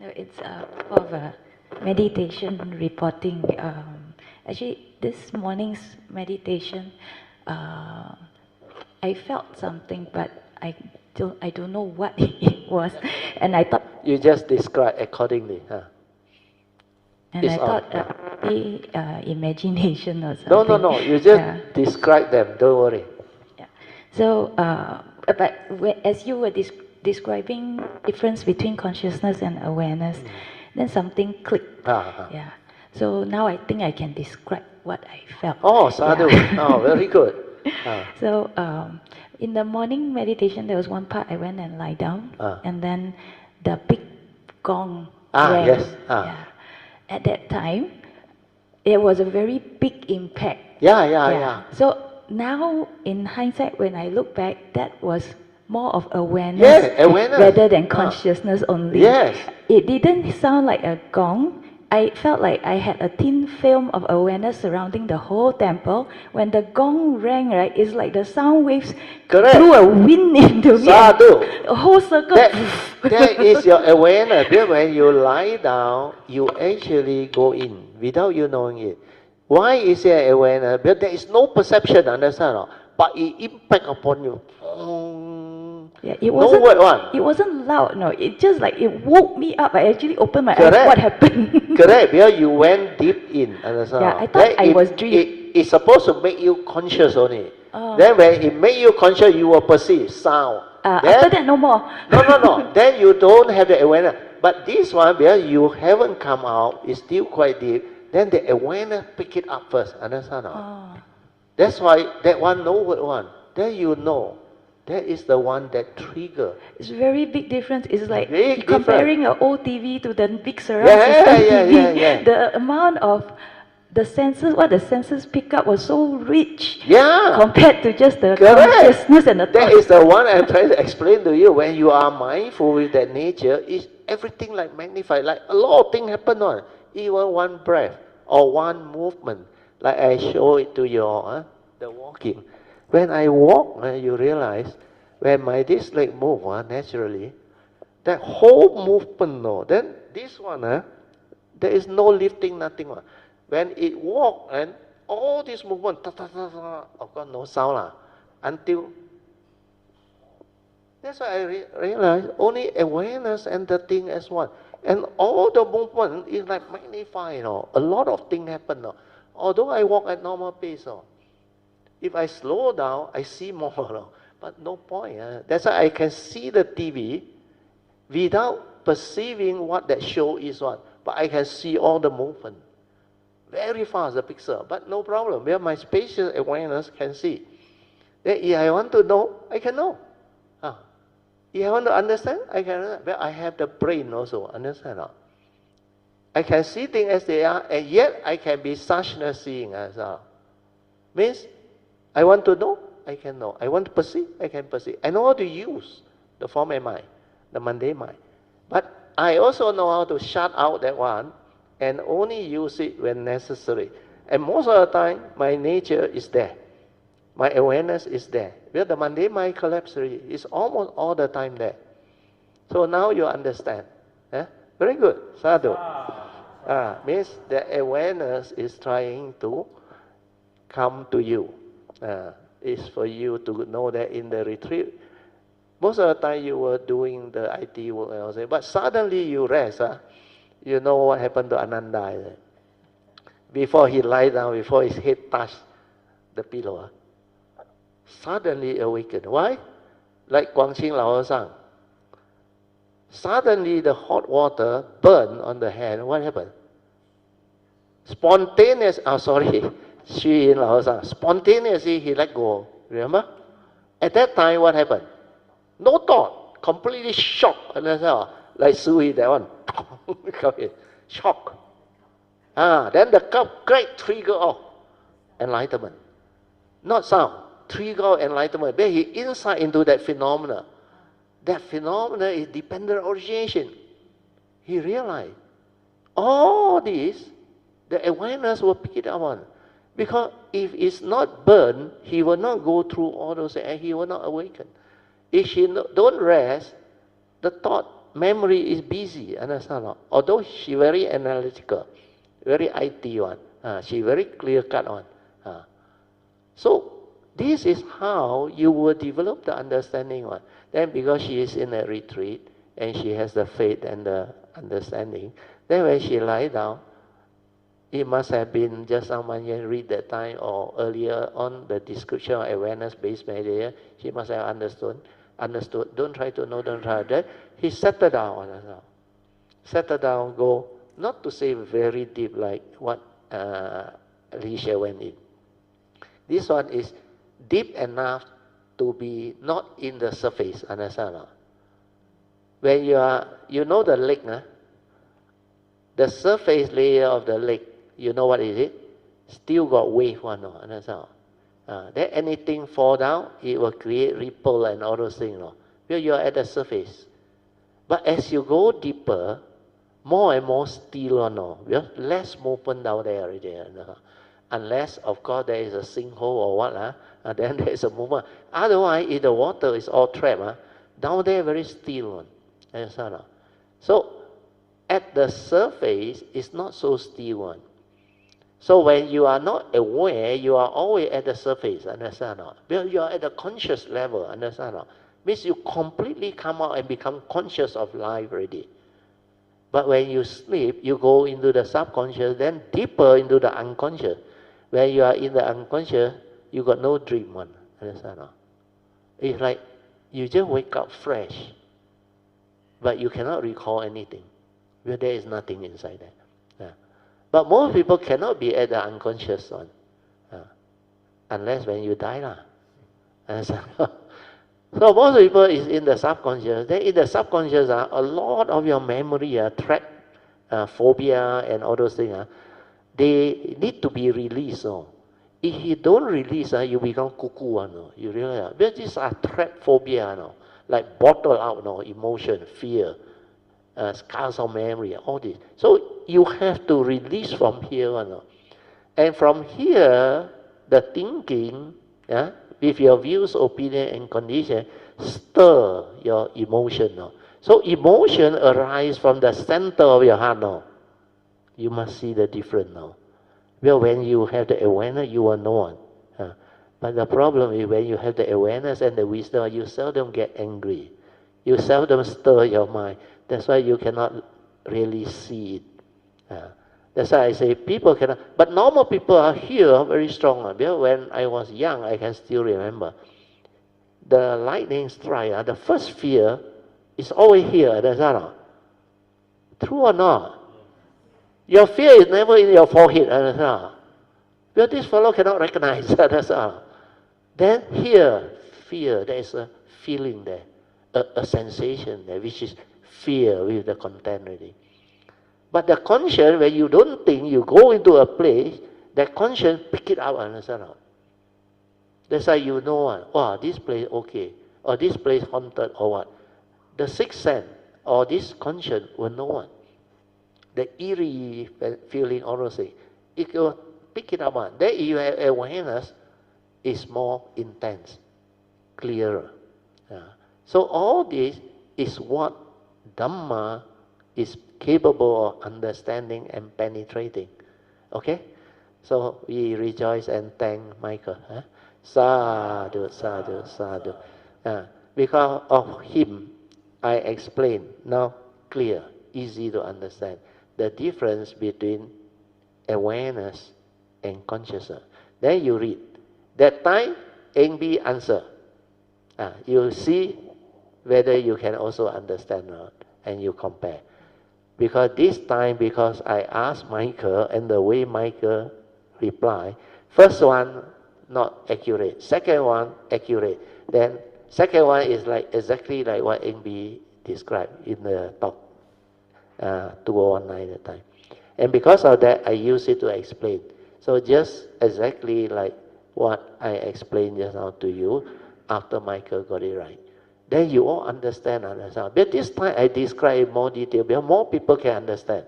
No, it's of a meditation reporting. Actually, this morning's meditation, I felt something, but I don't know what it was, and I thought. You just describe accordingly, huh? And It's I on, thought the imagination or No, something. no, no. You just Yeah. describe them. Don't worry. Yeah. So, but as you were describing difference between consciousness and awareness, then something clicked. Yeah. So now I think I can describe what I felt. Oh, sadhu. Yeah. Oh, very good. So in the morning meditation, there was one part I went and lie down, and then the big gong rang. Yes. Yeah. At that time, it was a very big impact. Yeah. So now, in hindsight, when I look back, that was more of awareness, awareness. rather than consciousness only. Yes. It didn't sound like a gong. I felt like I had a thin film of awareness surrounding the whole temple. When the gong rang, right, it's like the sound waves blew a wind into me. Sadhu. A whole circle. That is your awareness. Because when you lie down, you actually go in without you knowing it. Why is there awareness? Because there is no perception, understand? But it impact upon you. Yeah, it wasn't, no word one. It wasn't loud, no. It just like it woke me up. I actually opened my eyes. What happened? Correct, because you went deep in, understand? Yeah, I thought I was dreaming. It's supposed to make you conscious only. Then when it make you conscious, you will perceive sound. After that, no more. No. Then you don't have the awareness. But this one, because you haven't come out, it's still quite deep. Then the awareness pick it up first, understand? That's why that one, no word one. Then you know. That is the one that trigger. It's very big difference. It's like big comparing an old TV to the big surround system TV. Yeah. The amount of the senses, what the senses pick up was so rich. Yeah. Compared to just the consciousness and the thought. That is the one I'm trying to explain to you. When you are mindful with that nature, is everything like magnified. Like a lot of things happen on. Even one breath or one movement. Like I show it to you, the walking. When I walk, you realize, when my this leg move naturally, that whole movement, then this one, there is no lifting, nothing. When it walk, and all this movement, of course no sound, until, that's why I realize only awareness and the thing as one. And all the movement is like magnified, a lot of things happen. Although I walk at normal pace, if I slow down, I see more, but no point. That's why I can see the TV without perceiving what that show is on. But I can see all the movement. Very fast, the pixel, but no problem. Where my spatial awareness can see. Then if I want to know, I can know. If I want to understand, I can understand. But I have the brain also, understand? I can see things as they are, and yet I can be suchness seeing as well. Means, I want to know, I can know. I want to perceive, I can perceive. I know how to use the form mind, the mundane mind. But I also know how to shut out that one and only use it when necessary. And most of the time, my nature is there. My awareness is there. Because the mundane mind collapsory is almost all the time there. So now you understand. Very good. Sadhu. Means the awareness is trying to come to you. Is for you to know that in the retreat, most of the time you were doing the IT work, but suddenly you rest. You know what happened to Ananda? Before he lie down, before his head touched the pillow, suddenly awakened. Why? Like Guangxing Lao和尚. Suddenly the hot water burned on the hand. What happened? Spontaneously he let go. Remember? At that time, what happened? No thought. Completely shocked. Like Sui, that one. Shock. Then the great trigger of enlightenment. Not sound. Trigger of enlightenment. But he insight into that phenomena. That phenomena is dependent origination. He realized all this, the awareness will pick it up on. Because if it's not burned, he will not go through all those and he will not awaken. If he don't rest, the thought memory is busy, understand or not? Although she very analytical, very IT one, she very clear cut one. So this is how you will develop the understanding one. Then because she is in a retreat and she has the faith and the understanding, then when she lie down, it must have been just someone can read that time or earlier on the description of awareness-based meditation. She must have understood. Don't try to know, don't try that. He settled down. Settled down, go, not to say very deep like what Alicia went in. This one is deep enough to be not in the surface, understand? When you know the lake, the surface layer of the lake, you know what is it? Still got wave one, understand? Then anything fall down, it will create ripple and all those things. Because you are at the surface. But as you go deeper, more and more still, because less movement down there already. Unless, of course, there is a sinkhole or what, then there is a movement. Otherwise, if the water is all trapped, down there very still. Understand? So, at the surface, it's not so still one. So when you are not aware, you are always at the surface, understand? Because you are at the conscious level, understand? Means you completely come out and become conscious of life already. But when you sleep, you go into the subconscious, then deeper into the unconscious. When you are in the unconscious, you got no dream one, understand? It's like you just wake up fresh, but you cannot recall anything, because there is nothing inside there. But most people cannot be at the unconscious one, unless when you die. So most people is in the subconscious. Then in the subconscious, a lot of your memory, threat, phobia, and all those things, they need to be released. If you don't release, you become cuckoo. You realize, because these are threat, phobia, like bottle out, emotion, fear, scars of memory, all this. So you have to release from here. And from here, the thinking, with your views, opinion, and condition, stir your emotion. So emotion arises from the center of your heart. You must see the difference now. Well, when you have the awareness, you will know. But the problem is when you have the awareness and the wisdom, you seldom get angry. You seldom stir your mind. That's why you cannot really see it. That's why I say people cannot. But normal people are here very strong. Because when I was young, I can still remember. The lightning strike, the first fear is always here. That's all. True or not? Your fear is never in your forehead. That's all. Because this fellow cannot recognize. That's all. Then here, fear, there is a feeling there, a sensation there, which is fear with the content already. But the conscience, when you don't think, you go into a place, that conscience pick it up, understand? That's why you know, wow, this place okay, or this place haunted, or what. The sixth sense, or this conscience will know what. The eerie feeling, all those things, it will pick it up. Then if you have awareness, it's more intense, clearer. So all this is what Dhamma is capable of understanding and penetrating. Okay? So we rejoice and thank Michael. Sadhu, sadhu, sadhu. Because of him, I explain now clear, easy to understand, the difference between awareness and consciousness. Then you read. That time, Eng answer. You see whether you can also understand or not, and you compare. Because this time, because I asked Michael, and the way Michael replied, first one not accurate, second one accurate. Then second one is like exactly like what Eng described in the talk 2019 at the time. And because of that, I use it to explain. So just exactly like what I explained just now to you, after Michael got it right. Then you all understand. But this time I describe in more detail, because more people can understand.